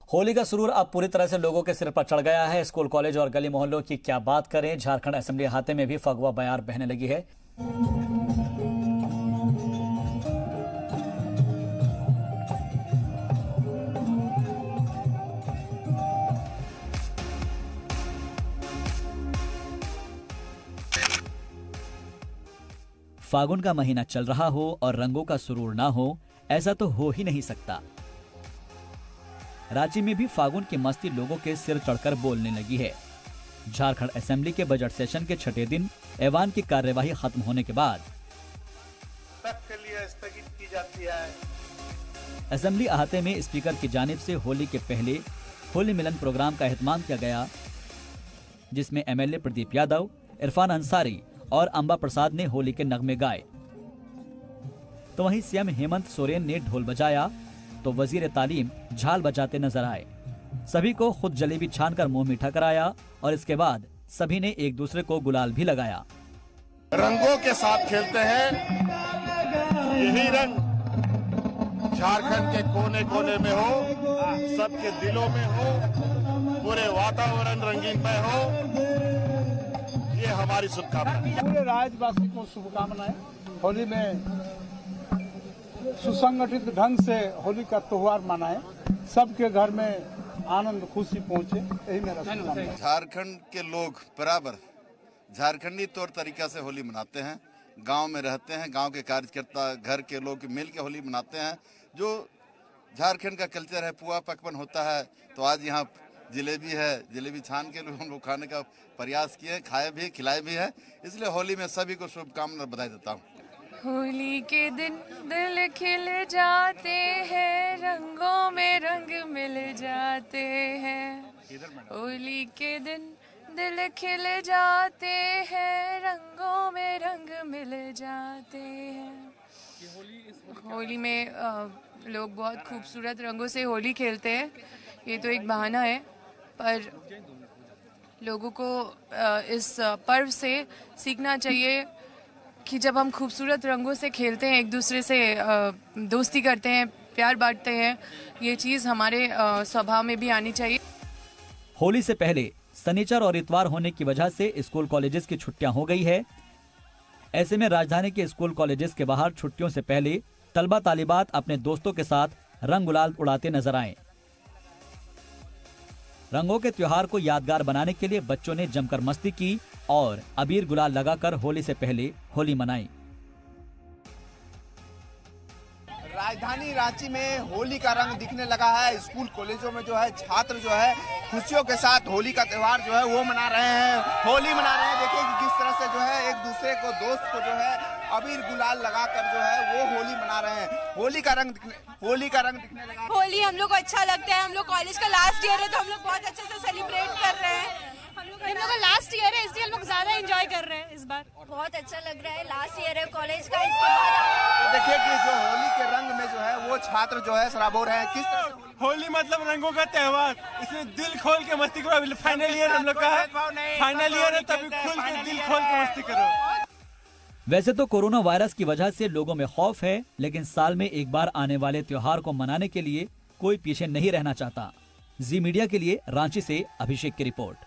होली का सुरूर अब पूरी तरह से लोगों के सिर पर चढ़ गया है। स्कूल, कॉलेज और गली मोहल्लों की क्या बात करें, झारखंड असेंबली अहाते में भी फगुआ बयार बहने लगी है। फागुन का महीना चल रहा हो और रंगों का सुरूर ना हो, ऐसा तो हो ही नहीं सकता। रांची में भी फागुन की मस्ती लोगों के सिर चढ़कर बोलने लगी है। झारखंड असेंबली के बजट सेशन के छठे दिन ऐवान की कार्यवाही खत्म होने के बाद तक के लिए स्थगित की जाती है। असेंबली अहाते में स्पीकर की जानिब से होली के पहले होली मिलन प्रोग्राम का एहतमाम किया गया, जिसमें एमएलए प्रदीप यादव, इरफान अंसारी और अंबा प्रसाद ने होली के नगमे गाए। तो वहीं सीएम हेमंत सोरेन ने ढोल बजाया तो वजीर तालीम झाल बजाते नजर आए। सभी को खुद जलेबी छानकर मुंह मीठा कराया और इसके बाद सभी ने एक दूसरे को गुलाल भी लगाया। रंगों के साथ खेलते हैं, यही रंग झारखंड के कोने कोने में हो, सबके दिलों में हो, पूरे वातावरण रंगीन में हो, ये हमारी शुभकामना। पूरे राज्यवासी को शुभकामनाएं। होली में सुसंगठित ढंग से होली का त्योहार मनाएं, सबके घर में आनंद खुशी पहुंचे, यही मेरा शुभकामना है। झारखंड के लोग बराबर झारखंडी तौर तरीका से होली मनाते हैं, गांव में रहते हैं, गांव के कार्यकर्ता घर के लोग मिल के होली मनाते हैं। जो झारखंड का कल्चर है, पुआ पकवान होता है, तो आज यहाँ जलेबी है, जलेबी छान के लोग हम लोग खाने का प्रयास किए, खाए भी, खिलाए भी है। इसलिए होली में सभी को शुभकामना बधाई देता हूँ। होली के दिन दिल खिल जाते हैं, रंगों में रंग मिल जाते हैं। होली के दिन दिल खिल जाते हैं, रंगों में रंग मिल जाते हैं। होली में लोग बहुत खूबसूरत रंगों से होली खेलते हैं। ये तो एक बहाना है, पर लोगों को इस पर्व से सीखना चाहिए कि जब हम खूबसूरत रंगों से खेलते हैं, एक दूसरे से दोस्ती करते हैं, प्यार बांटते हैं, ये चीज़ हमारे स्वभाव में भी आनी चाहिए। होली से पहले शनिचर और इतवार होने की वजह से स्कूल कॉलेजेस की छुट्टियां हो गई है। ऐसे में राजधानी के स्कूल कॉलेजेस के बाहर छुट्टियों से पहले तलबा तालिबात अपने दोस्तों के साथ रंग गुलाल उड़ाते नजर आए। रंगों के त्योहार को यादगार बनाने के लिए बच्चों ने जमकर मस्ती की और अबीर गुलाल लगाकर होली से पहले होली मनाई। राजधानी रांची में होली का रंग दिखने लगा है। स्कूल कॉलेजों में जो है छात्र जो है खुशियों के साथ होली का त्योहार जो है वो मना रहे हैं, होली मना रहे हैं। देखिए कि किस तरह से जो है एक दूसरे को, दोस्त को जो है अबीर गुलाल लगाकर जो है वो होली मना रहे हैं। होली का रंग दिखने लगा। होली हम लोग को अच्छा लगता है। हम लोग कॉलेज का लास्ट ईयर है तो हम लोग बहुत अच्छे से सेलिब्रेट कर रहे हैं। हम लोग का लास्ट ईयर है, इसलिए हम लोग ज्यादा एंजॉय कर रहे हैं इस बार। बहुत अच्छा लग रहा है, लास्ट ईयर है कॉलेज का। इसके बाद तो देखिए कि जो होली के रंग में जो है वो छात्र जो है सराबोर है। किस होली मतलब रंगों का त्योहार, इसमें दिल खोल के मस्ती करो। फाइनल ईयर हम लोग का है, फाइनल ईयर है, तभी खुल के दिल खोल के मस्ती करो। वैसे तो कोरोना वायरस की वजह से लोगों में खौफ है, लेकिन साल में एक बार आने वाले त्योहार को मनाने के लिए कोई पीछे नहीं रहना चाहता। जी मीडिया के लिए रांची से अभिषेक की रिपोर्ट।